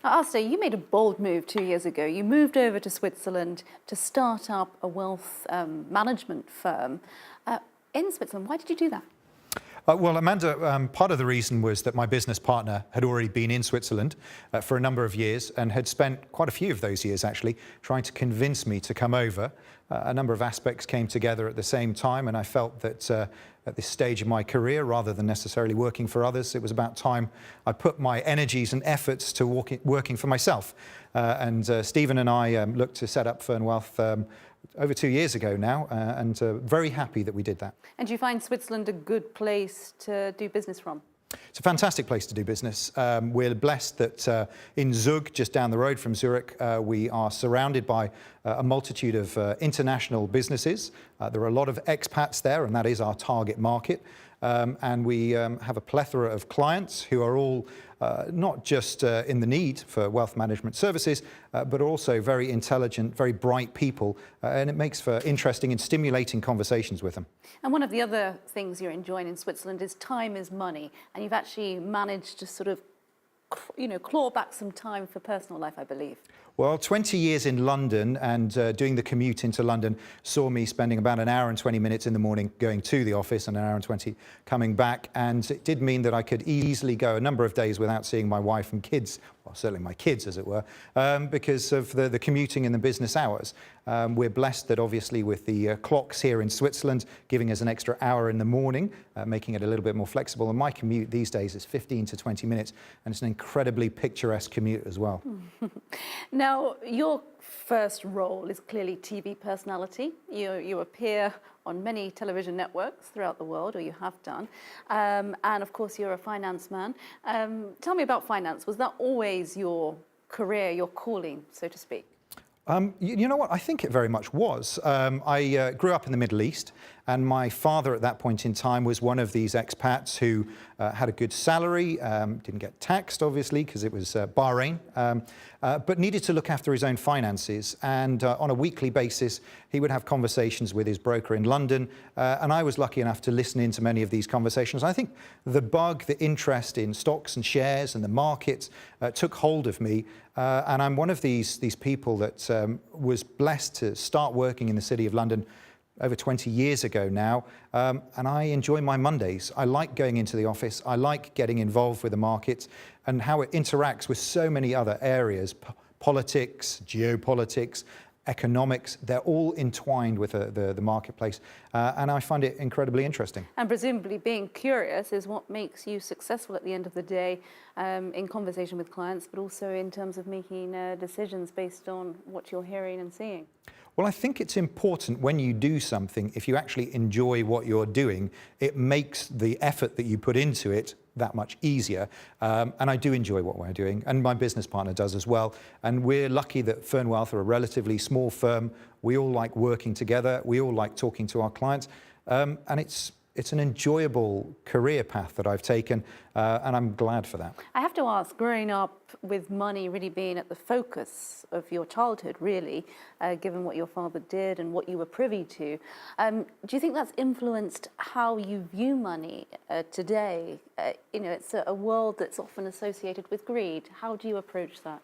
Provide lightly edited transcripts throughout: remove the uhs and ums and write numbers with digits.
Now, Alastair, you made a bold move 2 years ago. You moved over to Switzerland to start up a wealth management firm in Switzerland. Why did you do that? Well, Amanda, part of the reason was that my business partner had already been in Switzerland for a number of years and had spent quite a few of those years actually trying to convince me to come over. A number of aspects came together at the same time, and I felt that at this stage of my career, rather than necessarily working for others, it was about time I put my energies and efforts to working for myself. Stephen and I looked to set up Fern Wealth over 2 years ago now, and very happy that we did that. And do you find Switzerland a good place to do business from? It's a fantastic place to do business. We're blessed that in Zug, just down the road from Zurich, we are surrounded by a multitude of international businesses. There are a lot of expats there, and that is our target market. And we have a plethora of clients who are all not just in the need for wealth management services, but also very intelligent, very bright people, and it makes for interesting and stimulating conversations with them. And one of the other things you're enjoying in Switzerland is time is money, and you've actually managed to sort of, claw back some time for personal life, I believe. Well, 20 years in London and doing the commute into London saw me spending about an hour and 20 minutes in the morning going to the office and an hour and 20 coming back. And it did mean that I could easily go a number of days without seeing my wife and kids, well, certainly my kids, as it were, because of the commuting and the business hours. We're blessed that obviously with the clocks here in Switzerland giving us an extra hour in the morning, making it a little bit more flexible. And my commute these days is 15 to 20 minutes, and it's an incredibly picturesque commute as well. Now, your first role is clearly TV personality. You appear on many television networks throughout the world, or you have done. And of course, you're a finance man. Tell me about finance. Was that always your career, your calling, so to speak? You know what? I think it very much was. I grew up in the Middle East, and my father at that point in time was one of these expats who had a good salary, didn't get taxed obviously because it was Bahrain, but needed to look after his own finances. And on a weekly basis, he would have conversations with his broker in London, and I was lucky enough to listen into many of these conversations. I think the bug, the interest in stocks and shares and the markets took hold of me, and I'm one of these people that was blessed to start working in the City of London over 20 years ago now, and I enjoy my Mondays. I like going into the office. I like getting involved with the markets and how it interacts with so many other areas, politics, geopolitics, economics. They're all entwined with the marketplace, and I find it incredibly interesting. And presumably being curious is what makes you successful at the end of the day in conversation with clients, but also in terms of making decisions based on what you're hearing and seeing. Well, I think it's important when you do something, if you actually enjoy what you're doing, it makes the effort that you put into it that much easier. And I do enjoy what we're doing, and my business partner does as well. And we're lucky that Fern Wealth are a relatively small firm. We all like working together. We all like talking to our clients. And it's an enjoyable career path that I've taken, and I'm glad for that. I have to ask, growing up with money really being at the focus of your childhood, really, given what your father did and what you were privy to, do you think that's influenced how you view money today? It's a world that's often associated with greed. How do you approach that?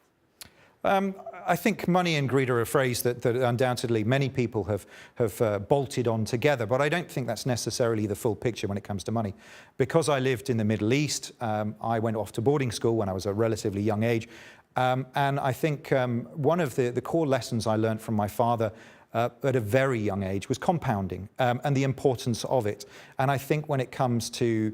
I think money and greed are a phrase that undoubtedly many people have bolted on together, but I don't think that's necessarily the full picture when it comes to money. Because I lived in the Middle East, I went off to boarding school when I was a relatively young age, and I think one of the core lessons I learned from my father at a very young age was compounding and the importance of it. And I think when it comes to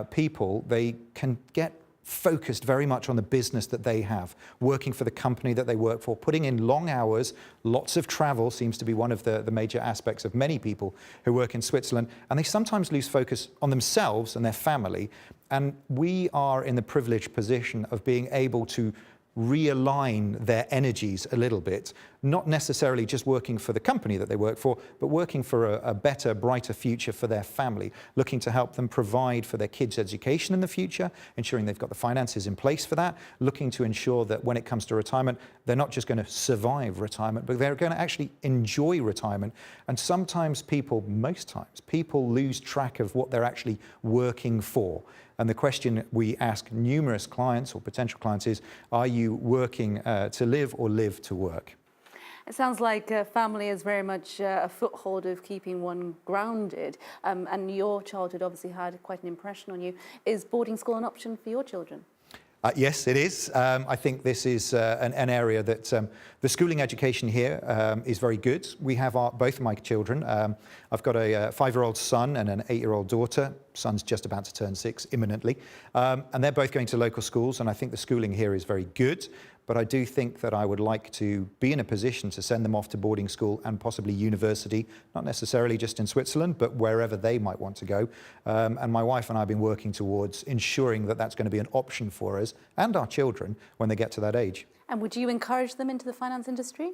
people, they can get focused very much on the business that they have, working for the company that they work for, putting in long hours. Lots of travel seems to be one of the major aspects of many people who work in Switzerland, and they sometimes lose focus on themselves and their family. And we are in the privileged position of being able to realign their energies a little bit, not necessarily just working for the company that they work for, but working for a better, brighter future for their family, looking to help them provide for their kids' education in the future, ensuring they've got the finances in place for that, looking to ensure that when it comes to retirement, they're not just going to survive retirement, but they're going to actually enjoy retirement. And sometimes most times, people lose track of what they're actually working for. And the question we ask numerous clients or potential clients is, are you working to live or live to work? It sounds like family is very much a foothold of keeping one grounded, and your childhood obviously had quite an impression on you. Is boarding school an option for your children? Yes, it is. I think this is an area that the schooling education here is very good. We have both of my children. I've got a 5-year-old son and an 8-year-old daughter. Son's just about to turn 6 imminently. And they're both going to local schools, and I think the schooling here is very good. But I do think that I would like to be in a position to send them off to boarding school and possibly university, not necessarily just in Switzerland, but wherever they might want to go. And my wife and I have been working towards ensuring that that's going to be an option for us and our children when they get to that age. And would you encourage them into the finance industry?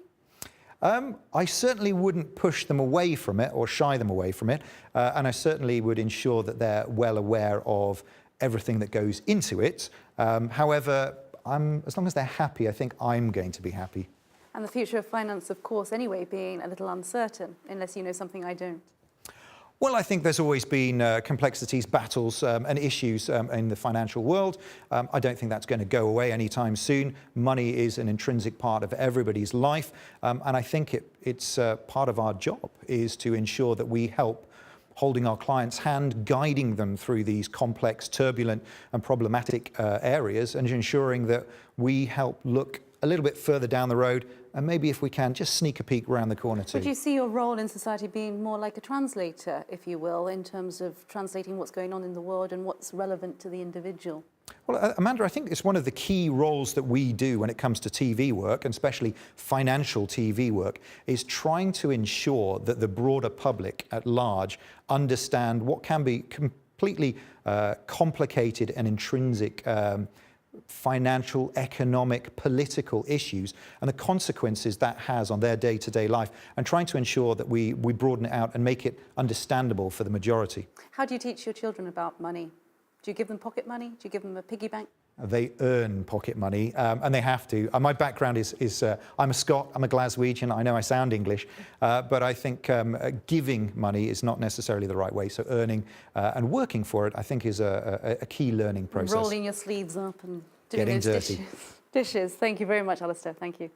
I certainly wouldn't push them away from it or shy them away from it. And I certainly would ensure that they're well aware of everything that goes into it. However, as long as they're happy, I think I'm going to be happy. And the future of finance, of course, anyway, being a little uncertain, unless you know something I don't. Well, I think there's always been complexities, battles and issues in the financial world. I don't think that's going to go away anytime soon. Money is an intrinsic part of everybody's life. And I think it's part of our job is to ensure that we help holding our clients' hand, guiding them through these complex, turbulent and problematic areas, and ensuring that we help look a little bit further down the road, and maybe if we can, just sneak a peek around the corner too. Would you see your role in society being more like a translator, if you will, in terms of translating what's going on in the world and what's relevant to the individual? Well, Amanda, I think it's one of the key roles that we do when it comes to TV work, and especially financial TV work, is trying to ensure that the broader public at large understand what can be completely complicated and intrinsic financial, economic, political issues and the consequences that has on their day-to-day life, and trying to ensure that we broaden it out and make it understandable for the majority. How do you teach your children about money? Do you give them pocket money? Do you give them a piggy bank? They earn pocket money, and they have to. My background is I'm a Scot, I'm a Glaswegian, I know I sound English, but I think giving money is not necessarily the right way. So earning and working for it, I think, is a key learning process. Rolling your sleeves up and doing Getting those dirty. dishes. Thank you very much, Alastair. Thank you.